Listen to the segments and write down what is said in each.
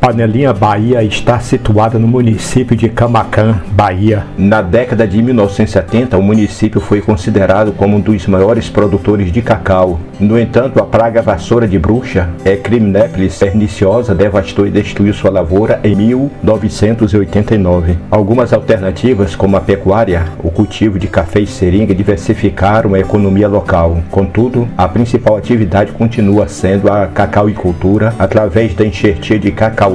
Panelinha, Bahia está situada no município de Camaquã, Bahia. Na década de 1970, o município foi considerado como um dos maiores produtores de cacau. No entanto, a praga vassoura de bruxa, Crimnépolis perniciosa, devastou e destruiu sua lavoura em 1989. Algumas alternativas, como a pecuária, o cultivo de café e seringa, diversificaram a economia local. Contudo, a principal atividade continua sendo a cacauicultura, através da enxertia de cacaueiros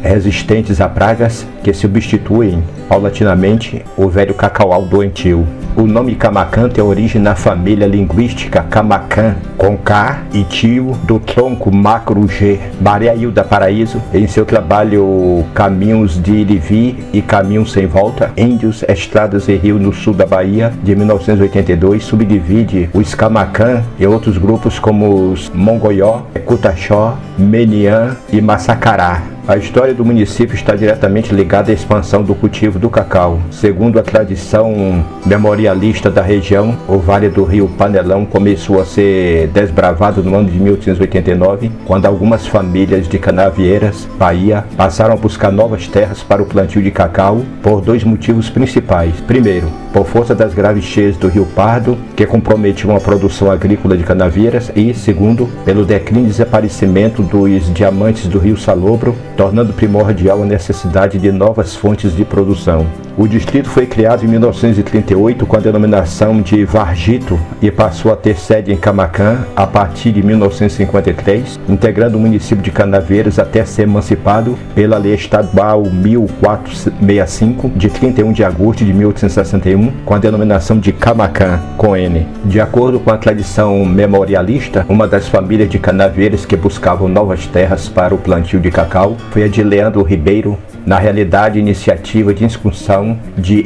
resistentes a pragas que substituem paulatinamente o velho cacaual doentio. O nome Camaquã tem origem na família linguística Camaquã, com K e tio, do tronco macro-G. Maria Hilda Paraíso, em seu trabalho Caminhos de Ir e Vir e Caminhos Sem Volta, Índios, Estradas e Rio no sul da Bahia, de 1982, subdivide os Camaquã e outros grupos como os Mongoió, Cutaxó, Meniã e Massacará. A história do município está diretamente ligada à expansão do cultivo do cacau. Segundo a tradição memorialista da região, o Vale do Rio Panelão começou a ser desbravado no ano de 1889, quando algumas famílias de Canavieiras, Bahia, passaram a buscar novas terras para o plantio de cacau por dois motivos principais. Primeiro, por força das graves cheias do Rio Pardo, que comprometiam a produção agrícola de Canavieiras, e segundo, pelo declínio e desaparecimento dos diamantes do Rio Salobro, tornando primordial a necessidade de novas fontes de produção. O distrito foi criado em 1938 com a denominação de Vargito e passou a ter sede em Camaquã a partir de 1953, integrando o município de Canavieiras até ser emancipado pela Lei Estadual 1465, de 31 de agosto de 1861, com a denominação de Camaquã, com N. De acordo com a tradição memorialista, uma das famílias de Canavieiras que buscavam novas terras para o plantio de cacau foi a de Leandro Ribeiro. Na realidade, a iniciativa de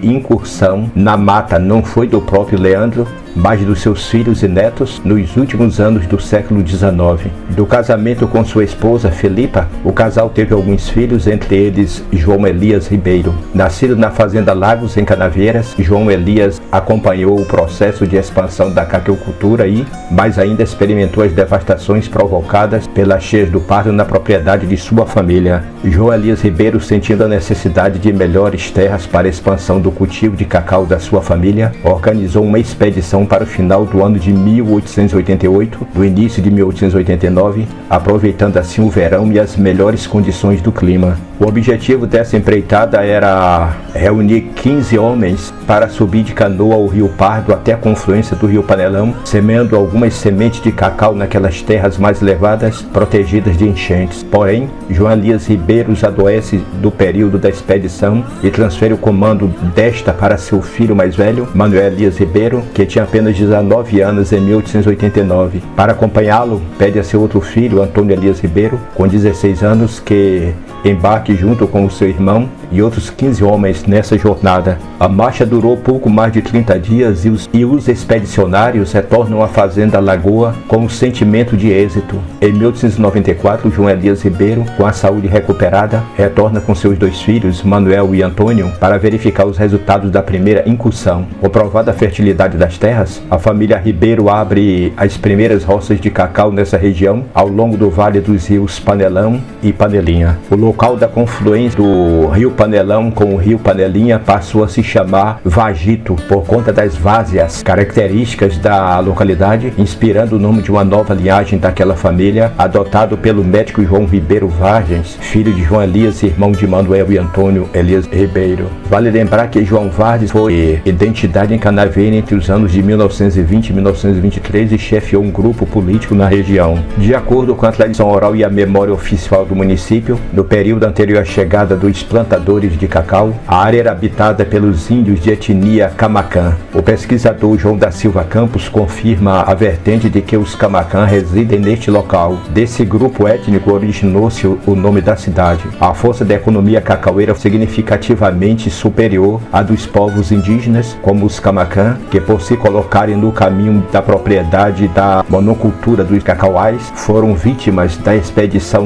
incursão na mata não foi do próprio Leandro, mas dos seus filhos e netos nos últimos anos do século XIX. Do casamento com sua esposa, Felipa, o casal teve alguns filhos, entre eles João Elias Ribeiro. Nascido na fazenda Lagos, em Canavieiras, João Elias acompanhou o processo de expansão da cacaucultura e, mais ainda, experimentou as devastações provocadas pelas cheias do Pardo na propriedade de sua família. João Elias Ribeiro, sentindo a necessidade de melhores terras para a expansão do cultivo de cacau da sua família, organizou uma expedição para o final do ano de 1888, do início de 1889, aproveitando assim o verão e as melhores condições do clima. O objetivo dessa empreitada era reunir 15 homens para subir de canoa ao Rio Pardo até a confluência do Rio Panelão, semeando algumas sementes de cacau naquelas terras mais elevadas, protegidas de enchentes. Porém, João Elias Ribeiro adoece do período da expedição e transfere o comando desta para seu filho mais velho, Manuel Elias Ribeiro, que tinha apenas 19 anos em 1889. Para acompanhá-lo, pede a seu outro filho, Antônio Elias Ribeiro, com 16 anos, que embarque junto com o seu irmão e outros 15 homens nessa jornada. A marcha durou pouco mais de 30 dias e os expedicionários retornam à fazenda Lagoa com um sentimento de êxito. Em 1894, João Elias Ribeiro, com a saúde recuperada, retorna com seus dois filhos, Manuel e Antônio, para verificar os resultados da primeira incursão. Comprovada a fertilidade das terras, a família Ribeiro abre as primeiras roças de cacau nessa região, ao longo do vale dos rios Panelão e Panelinha. O local da confluência do Rio Panelão com o Rio Panelinha passou a se chamar Vagito, por conta das várzeas características da localidade, inspirando o nome de uma nova linhagem daquela família, adotado pelo médico João Ribeiro Vargens, filho de João Elias, irmão de Manuel e Antônio Elias Ribeiro. Vale lembrar que João Vargens foi identidade em Canavieira entre os anos de 1920 e 1923 e chefiou um grupo político na região. De acordo com a tradição oral e a memória oficial do município, no período anterior à chegada dos plantadores de cacau, a área era habitada pelos índios de etnia Camaquã. O pesquisador João da Silva Campos confirma a vertente de que os Camaquã residem neste local. Desse grupo étnico originou-se o nome da cidade. A força da economia cacaueira significativamente superior à dos povos indígenas, como os Camaquã, que por se colocarem no caminho da propriedade da monocultura dos cacauais, foram vítimas da expedição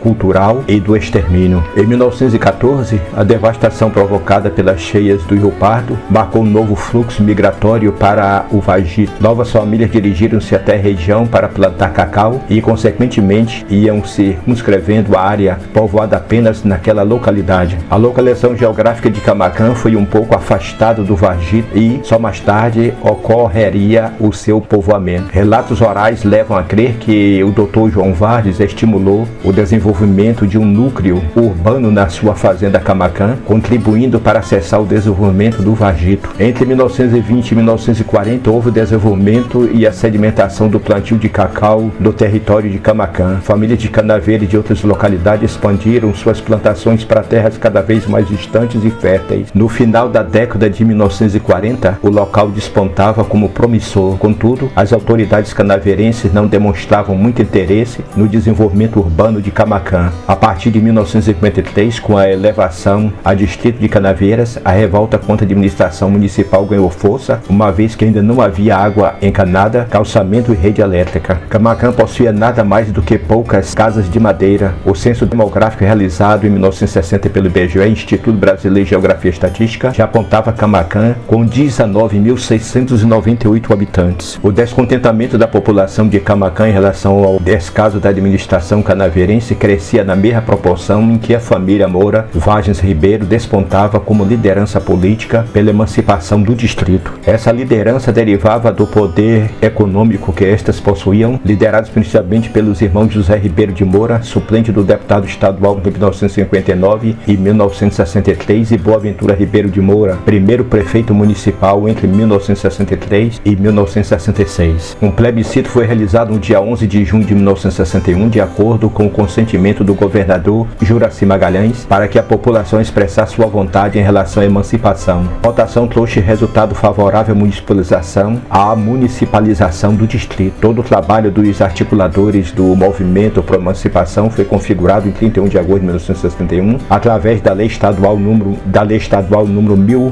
cultural e do extermínio. Em 1914, a devastação provocada pelas cheias do Rio Pardo marcou um novo fluxo migratório para o Varjito. Novas famílias dirigiram-se até a região para plantar cacau e, consequentemente, iam circunscrevendo a área povoada apenas naquela localidade. A localização geográfica de Camaquã foi um pouco afastada do Varjito e, só mais tarde, ocorreria o seu povoamento. Relatos orais levam a crer que o Dr. João Vardes estimulou o desenvolvimento de um núcleo urbano na sua fazenda Camaquã, contribuindo para acessar o desenvolvimento do Varjito. Entre 1920 e 1940 houve o desenvolvimento e a sedimentação do plantio de cacau do território de Camaquã. Famílias de canaveiros de outras localidades expandiram suas plantações para terras cada vez mais distantes e férteis. No final da década de 1940, o local despontava como promissor. Contudo, as autoridades canaveirenses não demonstravam muito interesse no desenvolvimento urbano de Camaquã. A partir de 1953, com a elevação a distrito de Canaveiras, a revolta contra a administração municipal ganhou força, uma vez que ainda não havia água encanada, calçamento e rede elétrica. Camaquã possuía nada mais do que poucas casas de madeira. O censo demográfico realizado em 1960 pelo IBGE, Instituto Brasileiro de Geografia e Estatística, já apontava Camaquã com 19.698 habitantes. O descontentamento da população de Camaquã em relação ao descaso da administração canaveirense crescia na mesma proporção em que a família Moura Vargens Ribeiro despontava como liderança política pela emancipação do distrito. Essa liderança derivava do poder econômico que estas possuíam, liderados principalmente pelos irmãos José Ribeiro de Moura, suplente do deputado estadual de 1959 e 1963, e Boaventura Ribeiro de Moura, primeiro prefeito municipal entre 1963 e 1966. Um plebiscito foi realizado no dia 11 de junho de 1961, de acordo com o consentimento do governador Juraci Magalhães, para que a população expressasse sua vontade em relação à emancipação. A votação trouxe resultado favorável à municipalização do distrito. Todo o trabalho dos articuladores do movimento por emancipação foi configurado em 31 de agosto de 1961, através da Lei Estadual número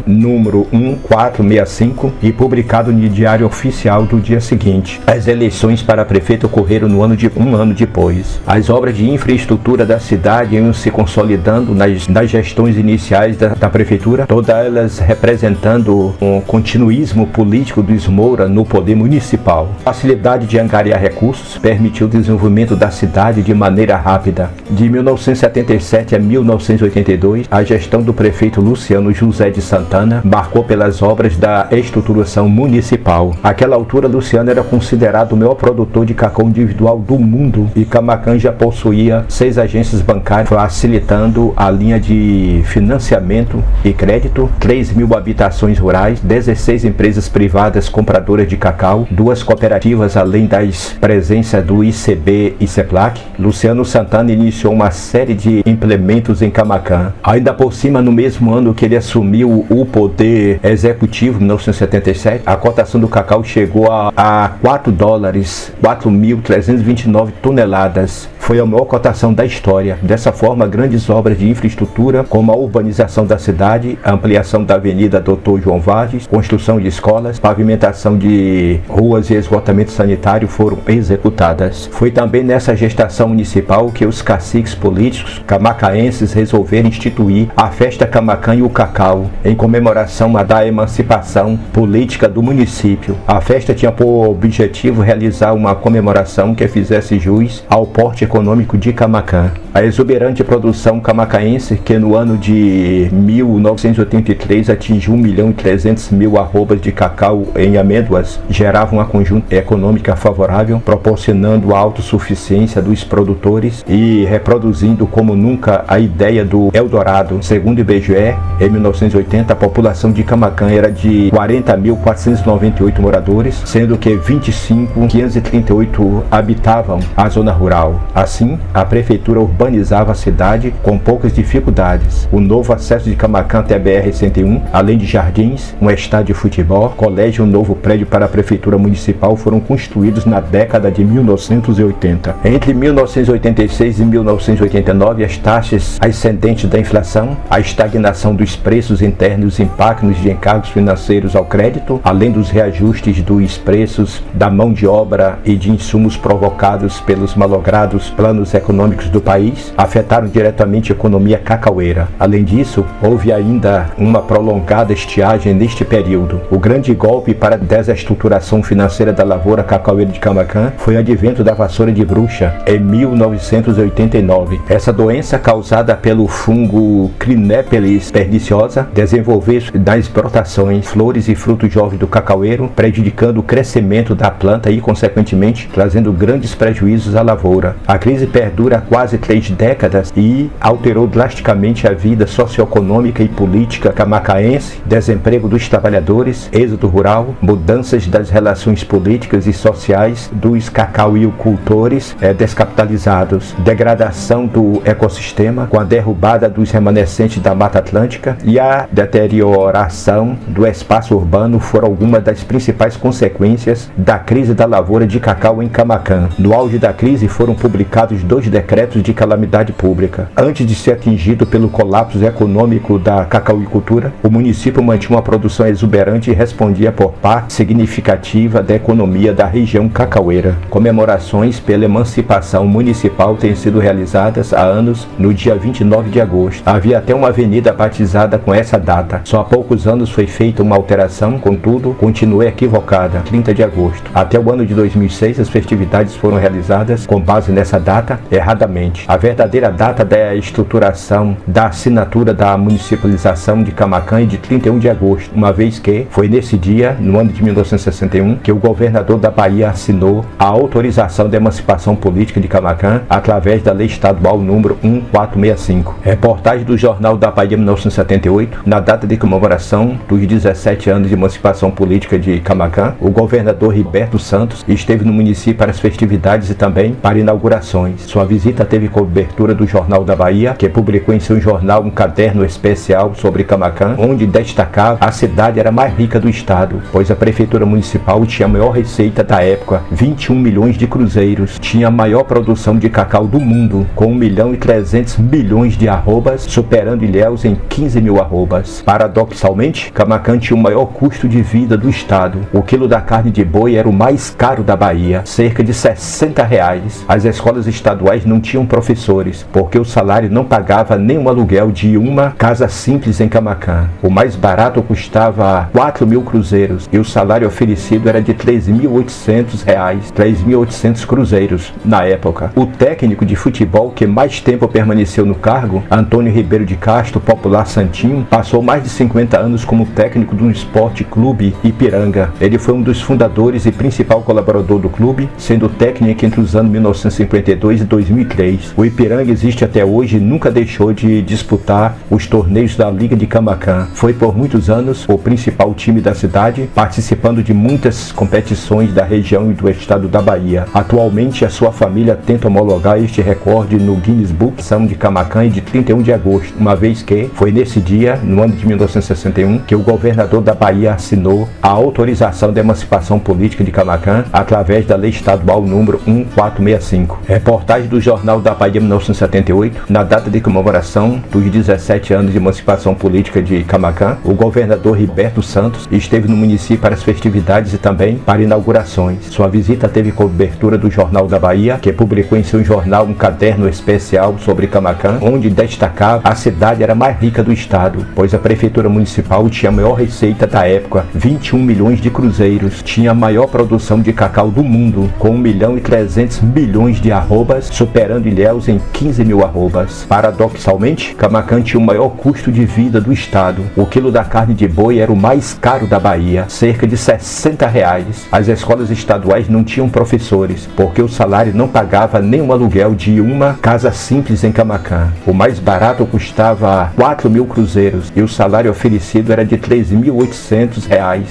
1465 e publicado no Diário Oficial do dia seguinte. As eleições para prefeito ocorreram um ano depois. As obras de infraestrutura da cidade iam se consolidando nas gestões iniciais da prefeitura, todas elas representando um continuismo político dos Moura no poder municipal. A facilidade de angariar recursos permitiu o desenvolvimento da cidade de maneira rápida. De 1977 a 1982, a gestão do prefeito Luciano José de Santana marcou pelas obras da estruturação municipal. Àquela altura, Luciano era considerado o maior produtor de cacau individual do mundo e Camaquã já possuía 6 agências bancárias, facilitando a linha de financiamento e crédito, 3.000 habitações rurais, 16 empresas privadas compradoras de cacau, 2 cooperativas, além das presenças do ICB e CEPLAC. Luciano Santana iniciou uma série de implementos em Camaquã. Ainda por cima, no mesmo ano que ele assumiu o poder executivo, em 1977, a cotação do cacau chegou a $4, 4.329 toneladas. Foi a maior cotação da história. Dessa forma, grandes obras de infraestrutura, como a urbanização da cidade, a ampliação da Avenida Dr. João Vardes, construção de escolas, pavimentação de ruas e esgotamento sanitário foram executadas. Foi também nessa gestação municipal que os caciques políticos camacaenses resolveram instituir a Festa Camaquã e o Cacau, em comemoração da emancipação política do município. A festa tinha por objetivo realizar uma comemoração que fizesse jus ao porte econômico de Camaquã. A exuberante produção camacaense, que no ano de 1983 atingiu 1.300.000 arrobas de cacau em amêndoas, gerava uma conjuntura econômica favorável, proporcionando a autossuficiência dos produtores e reproduzindo como nunca a ideia do Eldorado. Segundo o IBGE, em 1980, a população de Camaquã era de 40.498 moradores, sendo que 25.538 habitavam a zona rural. Assim, a prefeitura urbanizava a cidade com poucas dificuldades. O novo acesso de Camaquã até a BR-101, além de jardins, um estádio de futebol, colégio e um novo prédio para a prefeitura municipal foram construídos na década de 1980. Entre 1986 e 1989, as taxas ascendentes da inflação, a estagnação dos preços internos e impactos de encargos financeiros ao crédito, além dos reajustes dos preços da mão de obra e de insumos provocados pelos malogrados planos econômicos do país afetaram diretamente a economia cacaueira. Além disso, houve ainda uma prolongada estiagem neste período. O grande golpe para a desestruturação financeira da lavoura cacaueira de Camaquã foi o advento da vassoura de bruxa em 1989. Essa doença, causada pelo fungo Crinépheles perniciosa, desenvolveu-se nas brotações, flores e frutos jovens do cacaueiro, prejudicando o crescimento da planta e, consequentemente, trazendo grandes prejuízos à lavoura. A crise perdura há quase 3 décadas e alterou drasticamente a vida socioeconômica e política camacaense, desemprego dos trabalhadores, êxodo rural, mudanças das relações políticas e sociais dos cacauicultores descapitalizados, degradação do ecossistema com a derrubada dos remanescentes da Mata Atlântica e a deterioração do espaço urbano foram algumas das principais consequências da crise da lavoura de cacau em Camaquã. No auge da crise foram publicados 2 decretos de calamidade pública. Antes de ser atingido pelo colapso econômico da cacauicultura, o município mantinha uma produção exuberante e respondia por parte significativa da economia da região cacaueira. Comemorações pela emancipação municipal têm sido realizadas há anos no dia 29 de agosto. Havia até uma avenida batizada com essa data. Só há poucos anos foi feita uma alteração, contudo, continua equivocada, 30 de agosto. Até o ano de 2006, as festividades foram realizadas com base nessa data erradamente. A verdadeira data da estruturação da assinatura da municipalização de Camaquã é de 31 de agosto, uma vez que foi nesse dia, no ano de 1961, que o governador da Bahia assinou a autorização da emancipação política de Camaquã através da Lei Estadual número 1465. Reportagem do Jornal da Bahia 1978, na data de comemoração dos 17 anos de emancipação política de Camaquã, o governador Riberto Santos esteve no município para as festividades e também para inaugurações. Sua visita teve cobertura do Jornal da Bahia, que publicou em seu jornal um caderno especial sobre Camaquã, onde destacava a cidade era a mais rica do estado, pois a prefeitura municipal tinha a maior receita da época, 21 milhões de cruzeiros, tinha a maior produção de cacau do mundo, com 1.300.000.000 de arrobas, superando Ilhéus em 15 mil arrobas. Paradoxalmente, Camaquã tinha o maior custo de vida do estado. O quilo da carne de boi era o mais caro da Bahia, cerca de R$60. As escolas estaduais não tinham professores, porque o salário não pagava nem o aluguel de uma casa simples em Camaquã. O mais barato custava 4.000 cruzeiros e o salário oferecido era de R$3.800, 3.800 cruzeiros na época. O técnico de futebol que mais tempo permaneceu no cargo, Antônio Ribeiro de Castro, popular Santinho, passou mais de 50 anos como técnico do Esporte Clube Ipiranga. Ele foi um dos fundadores e principal colaborador do clube, sendo técnico entre os anos 1952 e 2003. O Ipiranga existe até hoje e nunca deixou de disputar os torneios da Liga de Camaquã. Foi por muitos anos o principal time da cidade, participando de muitas competições da região e do estado da Bahia. Atualmente, a sua família tenta homologar este recorde no Guinness Book de Camaquã de 31 de agosto, uma vez que foi nesse dia, no ano de 1961, que o governador da Bahia assinou a autorização da emancipação política de Camaquã através da Lei Estadual número 1465. Reportagem do Jornal da Bahia 1978, na data de comemoração dos 17 anos de emancipação política de Camaquã, o governador Riberto Santos esteve no município para as festividades e também para inaugurações. Sua visita teve cobertura do Jornal da Bahia, que publicou em seu jornal um caderno especial sobre Camaquã, onde destacava a cidade era a mais rica do estado, pois a prefeitura municipal tinha a maior receita da época, 21 milhões de cruzeiros, tinha a maior produção de cacau do mundo, com 1.300.000.000 de arrobas, superando Ilhéus em 15 mil arrobas. Paradoxalmente, Camaquã tinha o maior custo de vida do estado. O quilo da carne de boi era o mais caro da Bahia, cerca de R$60. As escolas estaduais não tinham professores, porque o salário não pagava nem o aluguel de uma casa simples em Camaquã. O mais barato custava 4.000 cruzeiros e o salário oferecido era de R$3.800,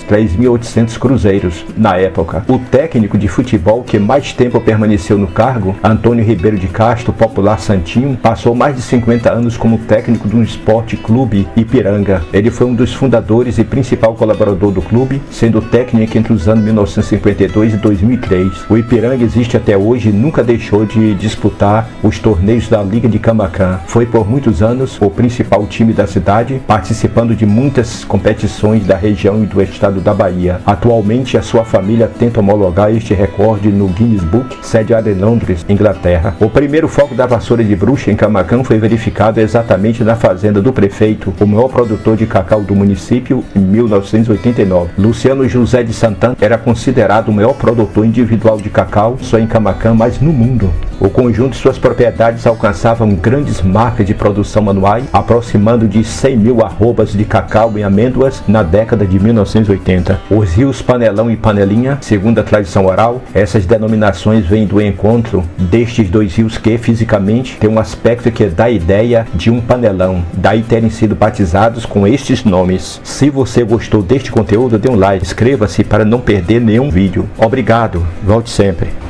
3.800 cruzeiros na época. O técnico de futebol que mais tempo permaneceu no cargo, Antônio Ribeiro de Castro, popular Santinho, passou mais de 50 anos como técnico do Esporte Clube Ipiranga. Ele foi um dos fundadores e principal colaborador do clube, sendo técnico entre os anos 1952 e 2003. O Ipiranga existe até hoje e nunca deixou de disputar os torneios da Liga de Camaquã. Foi por muitos anos o principal time da cidade, participando de muitas competições da região e do estado da Bahia. Atualmente, a sua família tenta homologar este recorde no Guinness Book, sediado em Londres, Inglaterra. O primeiro foco da vassoura de bruxa em Camaquã foi verificado exatamente na fazenda do prefeito, o maior produtor de cacau do município, em 1989. Luciano José de Santana era considerado o maior produtor individual de cacau, só em Camaquã, mas no mundo. O conjunto de suas propriedades alcançavam grandes marcas de produção anuais, aproximando de 100 mil arrobas de cacau em amêndoas na década de 1980. Os rios Panelão e Panelinha, segundo a tradição oral, essas denominações vêm do encontro destes dois rios que, fisicamente, têm um aspecto que dá a ideia de um panelão, daí terem sido batizados com estes nomes. Se você gostou deste conteúdo, dê um like, inscreva-se para não perder nenhum vídeo. Obrigado, volte sempre.